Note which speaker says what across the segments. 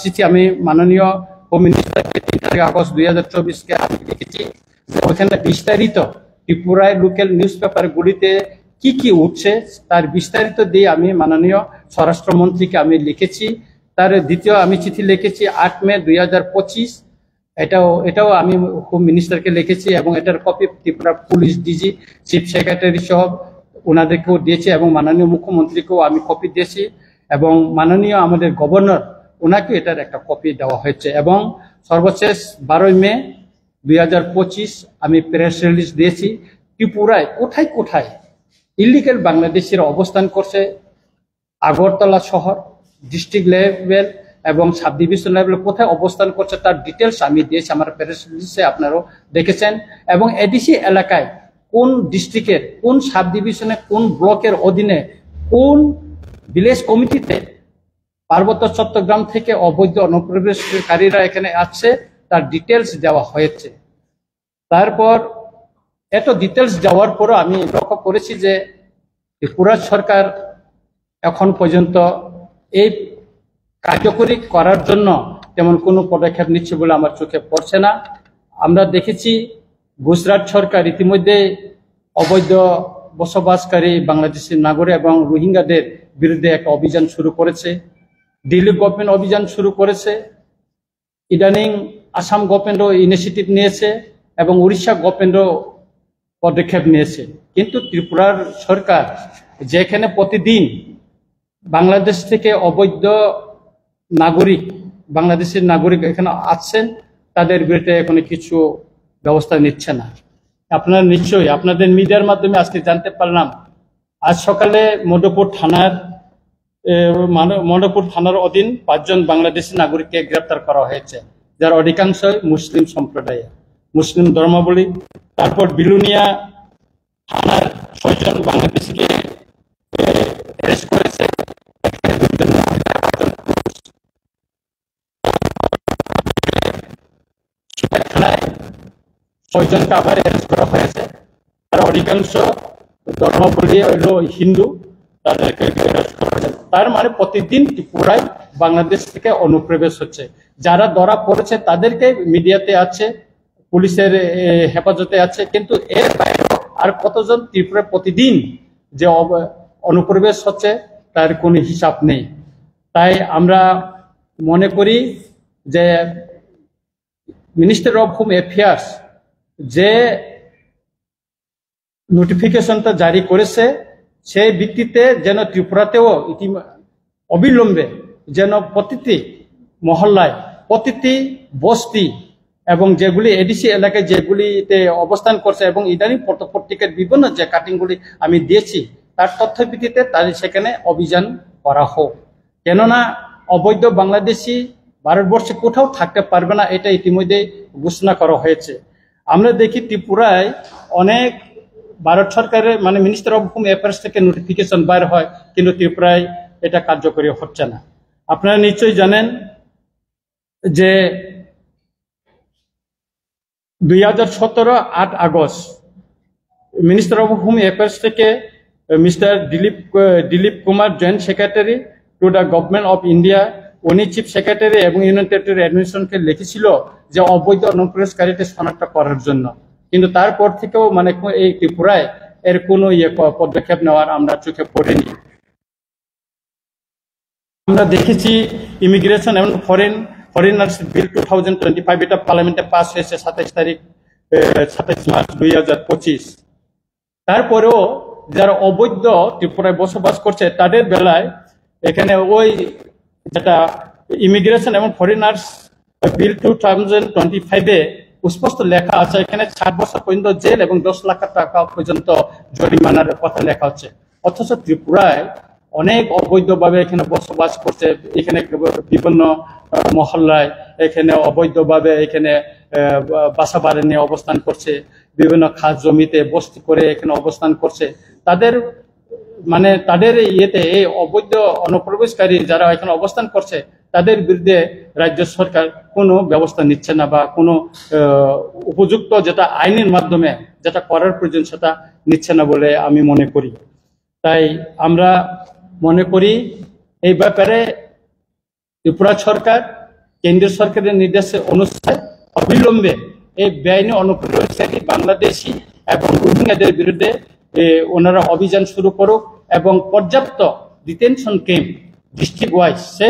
Speaker 1: চিঠি আমি মাননীয় হোম মিনিস্টারকে 3 আগস্ট 2024 আমি লিখেছি, ওখানে বিস্তারিত ত্রিপুরায় লোকাল নিউজ পেপার গুলিতে কি কি উঠছে তার বিস্তারিত দিয়ে আমি মাননীয় স্বরাষ্ট্রমন্ত্রীকে আমি লিখেছি। তার দ্বিতীয় আমি চিঠি লিখেছি 8 মে 2025, এটাও আমি হোম মিনিস্টারকে লিখেছি এবং এটার copy Tripura police DG, chief secretary সহ ওনাদেরকেও দিয়েছি এবং মাননীয় মুখ্যমন্ত্রীকেও আমি কপি দিয়েছি এবং মাননীয় আমাদের গভর্নর ওনাকে এটার একটা কপি দেওয়া হয়েছে। এবং সর্বশেষ 12 মে 2025 আমি প্রেস রিলিজ দিয়েছি। ত্রিপুরায় কোথায় কোথায় ইলিগাল বাংলাদেশিরা অবস্থান করছে, আগরতলা শহর, ডিস্ট্রিক্ট লেভেল এবং সাব ডিভিশন লেভেলে কোথায় অবস্থান করছে তার ডিটেলস আমি দিয়েছি আমার প্রেস রিলিজে, আপনারাও দেখেছেন। এবং এডিসি এলাকায় কোন ডিস্ট্রিক্টের কোন সাব ডিভিশনে কোন ব্লকের অধীনে কোন ভিলেজ কমিটিতে পার্বত্য চট্টগ্রাম থেকে অবৈধ অনুপ্রবেশকারীরা এখানে আসছে তার ডিটেলস দেওয়া হয়েছে। তারপর এত ডিটেলস দেওয়ার পরও আমি লক্ষ্য করেছি যে ত্রিপুরা সরকার এখন পর্যন্ত এই কার্যকরী করার জন্য তেমন কোনো পদক্ষেপ নিচ্ছে বলে আমার চোখে পড়ছে না। আমরা দেখেছি গুজরাট সরকার ইতিমধ্যে অবৈধ বসবাসকারী বাংলাদেশি নাগরিক এবং রোহিঙ্গাদের বিরুদ্ধে একটা অভিযান শুরু করেছে। দিল্লি গভর্নমেন্ট অভিযান শুরু করেছে, ইদানিং আসাম গভর্নমেন্টও ইনিশিয়েটিভ নিয়েছে এবং উড়িষ্যা গভর্নমেন্টও পদক্ষেপ নিয়েছে। কিন্তু ত্রিপুরার সরকার যেখানে প্রতিদিন বাংলাদেশ থেকে অবৈধ নাগরিক বাংলাদেশের নাগরিক এখানে আসছেন তাদের বিরুদ্ধে এখনো কিছু ব্যবস্থা নিচ্ছে না। আপনারা নিশ্চয়ই আপনাদের মিডিয়ার মাধ্যমে আজকে জানতে পারলাম, আজ সকালে মধুপুর থানার অধীন 5 জন বাংলাদেশি নাগরিককে গ্রেপ্তার করা হয়েছে, যার অধিকাংশই মুসলিম সম্প্রদায়ের, মুসলিম ধর্মাবলম্বী। তারপর বিলুনিয়া থানার 6 জন বাংলাদেশিকে অ্যারেস্ট করেছে। থানায় 6 জনকে আবার অ্যারেস্ট করা হয়েছে, তার অধিকাংশ ধর্মাবলম্বী হলো হিন্দু, তাদেরকে অ্যারেস্ট করা হয়েছে। তার মানে প্রতিদিন ত্রিপুরায় বাংলাদেশ থেকে অনুপ্রবেশ হচ্ছে। যারা ধরা পড়েছে তাদেরকে মিডিয়াতে আছে, পুলিশের হেফাজতে আছে, কিন্তু এর বাইরে আর কতজন ত্রিপুরায় প্রতিদিন যে অনুপ্রবেশ হচ্ছে তার কোনো হিসাব নেই। তাই আমরা মনে করি যে মিনিস্টার অফ হোম অ্যাফেয়ার্স যে নোটিফিকেশনটা জারি করেছে সেই ভিত্তিতে যেন ত্রিপুরাতেও অবিলম্বে যেন প্রতিটি মহল্লায়, প্রতিটি বস্তি এবং যেগুলি এডিসি এলাকায় যেগুলিতে অবস্থান করছে এবং ইদানিং পত্রিকার বিভিন্ন যে কাটিংগুলি আমি দিয়েছি তার তথ্য ভিত্তিতে তাদের সেখানে অভিযান করা হোক। কেননা অবৈধ বাংলাদেশি ভারতবর্ষে কোথাও থাকতে পারবে না, এটা ইতিমধ্যে ঘোষণা করা হয়েছে। আমরা দেখি ত্রিপুরায় অনেক ভারত সরকারের মানে মিনিস্টার অফ হোম অ্যাফেয়ার্স থেকে নোটিফিকেশন বাইর হয়, কিন্তু ত্রিপুরায় এটা কার্যকরী হচ্ছে না। আপনারা নিশ্চয়ই জানেন যে 2017 8 August minister of home affairs থেকে mister Dilip Kumar joint secretary to the government of India, উনি চিফ সেক্রেটারি এবং ইউনিয়ন টেরিটরি অ্যাডমিনিস্ট্রেশনকে লিখেছিল যে অবৈধ অনুপ্রবেশকারীদের শনাক্ত করার জন্য, কিন্তু তারপর থেকেও মানে এই ত্রিপুরায় এর কোনো পদক্ষেপ নেওয়ার আমরা চোখে পড়িনি। আমরা দেখেছি ইমিগ্রেশন এবং ফরেনার্স বিল 2025 এটা পার্লামেন্টে পাস হয়েছে 27 মার্চ 2025। তারপরেও যারা অবৈধ ত্রিপুরায় বসবাস করছে তাদের বেলায় এখানে ওই যেটা ইমিগ্রেশন এবং ফরেনার্স বিল 2025-এ স্পষ্ট লেখা আছে, এখানে 60 বছর পর্যন্ত জেল এবং 10 লাখ টাকা পর্যন্ত জরিমানার কথা লেখা হচ্ছে। অথচ ত্রিপুরায় অনেক অবৈধভাবে এখানে বসবাস করছে, এখানে বিভিন্ন মহল্লায় এখানে অবৈধভাবে এখানে বাসা বাড়ি নিয়ে অবস্থান করছে, বিভিন্ন খাস জমিতে বস্তি করে এখানে অবস্থান করছে। তাদের ইয়েতে এই অবৈধ অনুপ্রবেশকারী যারা এখানে অবস্থান করছে তাদের বিরুদ্ধে রাজ্য সরকার কোনো ব্যবস্থা নিচ্ছে না বা কোনো উপযুক্ত যেটা আইনের মাধ্যমে যেটা করার প্রয়োজন সেটা নিচ্ছে না বলে আমি মনে করি। তাই আমরা মনে করি এই ব্যাপারে ত্রিপুরা সরকার কেন্দ্রীয় সরকারের নির্দেশে অনুসারে অবিলম্বে এই বেআইনি অনুপ্রবেশকারী বাংলাদেশি এবং রোহিঙ্গাদের বিরুদ্ধে ওনারা অভিযান শুরু করুক এবং পর্যাপ্ত ডিটেনশন ক্যাম্প ডিস্ট্রিক্ট ওয়াইজ সে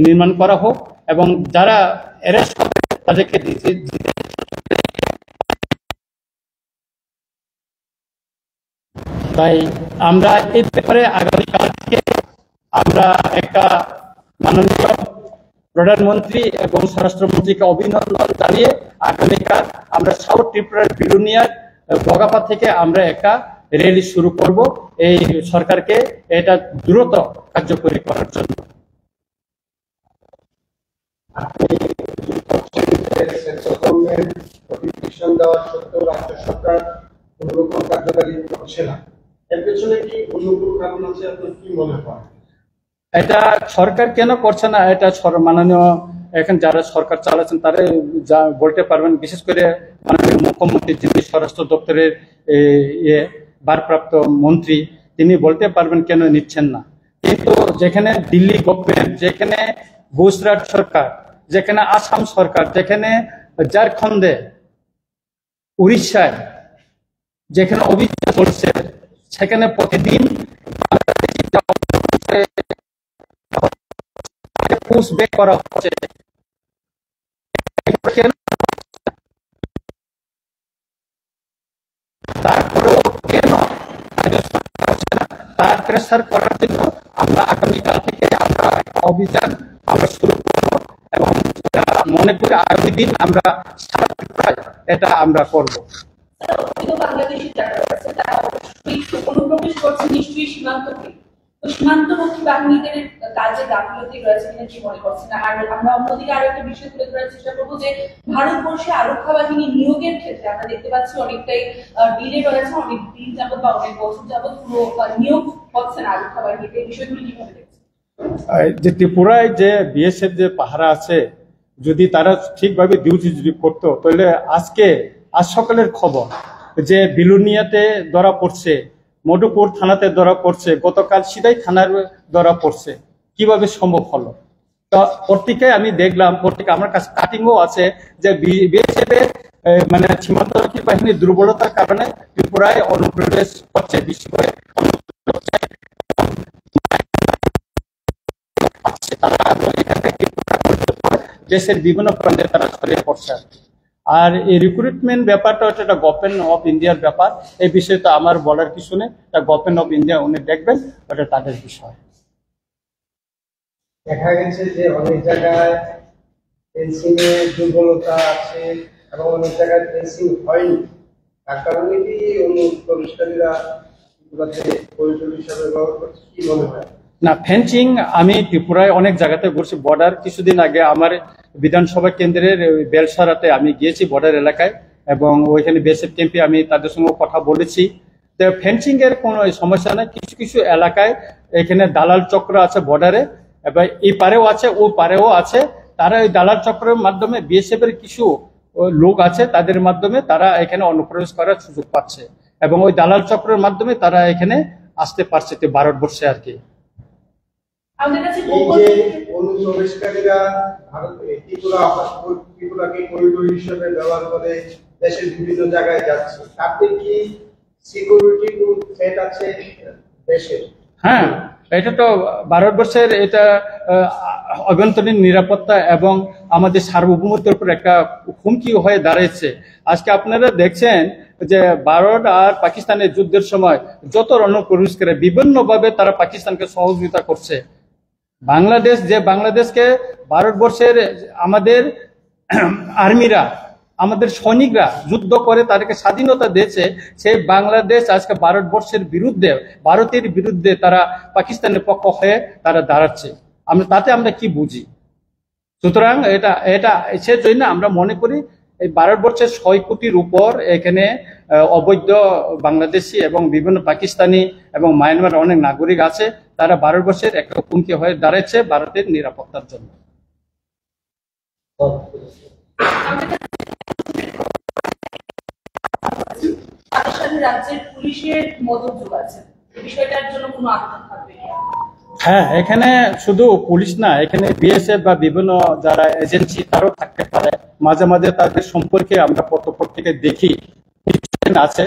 Speaker 1: নির্মাণ করা হোক এবং যারা অ্যারেস্ট হবে তাদেরকে তাই আমরা এই ব্যাপারে আগামীকাল থেকে আমরা একটা মাননীয় প্রধানমন্ত্রী এবং স্বরাষ্ট্রমন্ত্রীকে অভিনন্দন জানিয়ে আগামীকাল আমরা সাউথ ত্রিপুরার বিলুনিয়ার বগাপা থেকে আমরা একটা র্যালি শুরু করব এই সরকারকে এটা দ্রুত কার্যকরী করার জন্য।
Speaker 2: দেওয়ার সত্ত্বেও রাজ্য সরকার কোনো রকম কার্যকারী করছে না, এর পেছনে কি অন্য কোনো কারণ আছে আপনার কি মনে হয়?
Speaker 1: এটা সরকার কেন করছে না এটা মাননীয় এখন যারা সরকার চালাচ্ছেন তারা যা বলতে পারবেন, বিশেষ করে মাননীয় মুখ্যমন্ত্রী যিনি স্বরাষ্ট্র দপ্তরের ভারপ্রাপ্ত মন্ত্রী তিনি বলতে পারবেন কেন নিচ্ছেন না। কিন্তু যেখানে দিল্লি গভর্নমেন্ট, যেখানে গুজরাট সরকার, যেখানে আসাম সরকার, যেখানে ঝাড়খণ্ডে, উড়িষ্যায় যেখানে অভিযান চলছে সেখানে প্রতিদিন পুশব্যাক করা হচ্ছে, তারপরেও কেন তার প্রেসার করার জন্য আমরা আগামীকাল থেকে আমরা অভিযান আমরা শুরু করবো এবং মনে করি আগামী দিন আমরা সারা ত্রিপুরায় এটা আমরা করবো।
Speaker 3: বাংলাদেশি যারা আছে তারা অবশ্যই অনুপ্রবেশ করছে নিশ্চয়ই সীমান্তকে, তো সীমান্তরক্ষী বাহিনীদের কাজে গাফিলতি রয়েছে কিনা কি মনে করছেন? আর আমরা অন্যদিকে আরো একটা বিষয় তুলে ধরার চেষ্টা করবো যে ভারতবর্ষে আরক্ষা বাহিনী নিয়োগের ক্ষেত্রে আমরা দেখতে পাচ্ছি অনেকটাই ডিলে রয়েছে, অনেক দিন যাবত বা অনেক বছর যাবত পুরো নিয়োগ হচ্ছে না আরক্ষা বাহিনীতে, এই বিষয়গুলি কিভাবে দেখছেন?
Speaker 1: যে ত্রিপুরায় যে বিএসএফ যে পাহারা আছে যদি তারা ঠিকভাবে ডিউটি যদি করতো তাহলে আজ সকালের খবর যে বিলুনিয়াতে ধরা পড়ছে, মধুপুর থানাতে ধরা পড়ছে, গতকাল সিদাই থানার ধরা পড়ছে, কিভাবে সম্ভব হলো? তো পত্রিকায় আমি দেখলাম, পত্রিকা আমার কাছে কাটিংও আছে যে বিএসএফ এর মানে সীমান্তরক্ষী বাহিনীর দুর্বলতার কারণে ত্রিপুরায় অনুপ্রবেশ হচ্ছে, বিশেষ করে দেশের বিভিন্ন প্রান্তে তারা ছড়িয়ে পড়ছে। আর এই রিক্রুটমেন্ট ব্যাপারটা হচ্ছে একটা গভর্নমেন্ট অফ ইন্ডিয়ার ব্যাপার, এই বিষয়ে তো আমার বলার কিছু নেই, গভর্নমেন্ট অফ ইন্ডিয়া উনি দেখবেন, ওটা তাদের বিষয়।
Speaker 2: দেখা গেছে যে অনেক জায়গায় ফেন্সিং এর দুর্বলতা আছে এবং অনেক জায়গায় ফেন্সিং হয়নি, তার কারণে কি অনুপ্রবেশকারীরা করিডোর হিসাবে ব্যবহার করছে, কি মনে হয়?
Speaker 1: না, ফেন্সিং আমি ত্রিপুরায় অনেক জায়গাতে ঘুরছি, বর্ডার কিছুদিন আগে আমার বিধানসভা কেন্দ্রের বেলসারাতে আমি গিয়েছি বর্ডার এলাকায় এবং ওইখানে বিএসএফ ক্যাম্পে আমি তাদের সঙ্গে কথা বলেছি। তো ফেন্সিং এর কোনো সমস্যা নেই, কিছু কিছু এলাকায় এখানে দালাল চক্র আছে বর্ডারে, এবার এই পারেও আছে ও পারেও আছে, তারা ওই দালাল চক্রের মাধ্যমে বিএসএফ এর কিছু লোক আছে তাদের মাধ্যমে তারা এখানে অনুপ্রবেশ করার সুযোগ পাচ্ছে এবং ওই দালাল চক্রের মাধ্যমে তারা এখানে আসতে পারছে ভারতবর্ষে আর কি।
Speaker 2: অনুপ্রবেশকারীরা ত্রিপুরাকে করিডোর হিসেবে ব্যবহার করে দেশের বিভিন্ন জায়গায় যাচ্ছে, তাতে কি সিকিউরিটি থ্রেট আছে দেশের?
Speaker 1: হ্যাঁ, এটা তো ভারতবর্ষের এটা আভ্যন্তরীণ নিরাপত্তা এবং আমাদের সার্বভৌমত্বের উপর একটা হুমকি হয়ে দাঁড়িয়েছে। আজকে আপনারা দেখছেন যে ভারত আর পাকিস্তানের যুদ্ধের সময় যত অনুপ্রবেশকারী বিভিন্নভাবে তারা পাকিস্তানকে সহযোগিতা করছে। বাংলাদেশকে ভারতবর্ষের আমাদের আর্মিরা, আমাদের সৈনিকরা যুদ্ধ করে তাদেরকে স্বাধীনতা দিয়েছে, সেই বাংলাদেশ আজকে ভারতের বিরুদ্ধে তারা পাকিস্তানের পক্ষ হয়ে তারা দাঁড়াচ্ছে। তাতে আমরা কি বুঝি? সুতরাং এটা সেজন্য আমরা মনে করি এই ভারতবর্ষের 6 কোটির উপর এখানে অবৈধ বাংলাদেশি এবং বিভিন্ন পাকিস্তানি এবং মায়ানমার অনেক নাগরিক আছে, তারা ভারতবর্ষের একটা হুমকি হয়ে দাঁড়াচ্ছে ভারতের নিরাপত্তার জন্য।
Speaker 3: রাজ্যের পুলিশের মদত যোগাচ্ছে, বিষয়টার জন্য কোনো আবেদন থাকবে?
Speaker 1: হ্যাঁ, এখানে শুধু পুলিশ না, এখানে বিএসএফ বা বিভিন্ন যারা এজেন্সি তারও থাকতে পারে। মাঝে মাঝে তাদের সম্পর্কে আমরা পত্রপত্রিকায় দেখি আছে।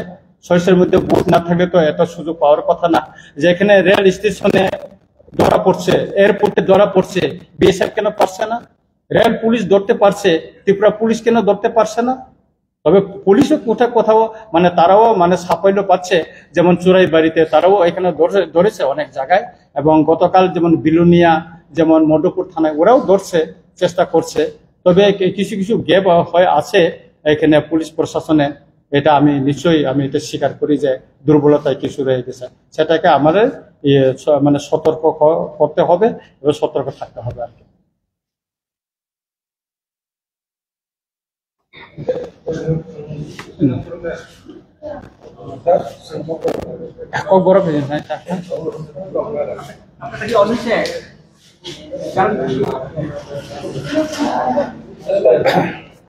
Speaker 1: সরষের মধ্যে বুথ না থাকলে তো এত সুযোগ পাওয়ার কথা না। যে এখানে রেল স্টেশনে ধরা পড়ছে, এয়ারপোর্টে ধরা পড়ছে, বিএসএফ কেন পারছে না? রেল পুলিশ ধরতে পারছে, ত্রিপুরা পুলিশ কেন ধরতে পারছে না? তবে পুলিশও কোথাও মানে তারাও মানে সাফল্য পাচ্ছে, যেমন চোরাই বাড়িতে তারাও এখানে ধরেছে অনেক জায়গায়। এবং গতকাল যেমন বিলুনিয়া, যেমন মধ্যপুর থানায় ওরাও ধরছে, চেষ্টা করছে। তবে কিছু কিছু গ্যাপ হয়ে আছে এখানে পুলিশ প্রশাসনে। এটা আমি নিশ্চয়ই আমি এটা স্বীকার করি যে দুর্বলতায় কিছু রয়ে গেছে। সেটাকে আমাদের মানে সতর্ক করতে হবে এবং সতর্ক থাকতে হবে আর কি। Kok borok ya saya?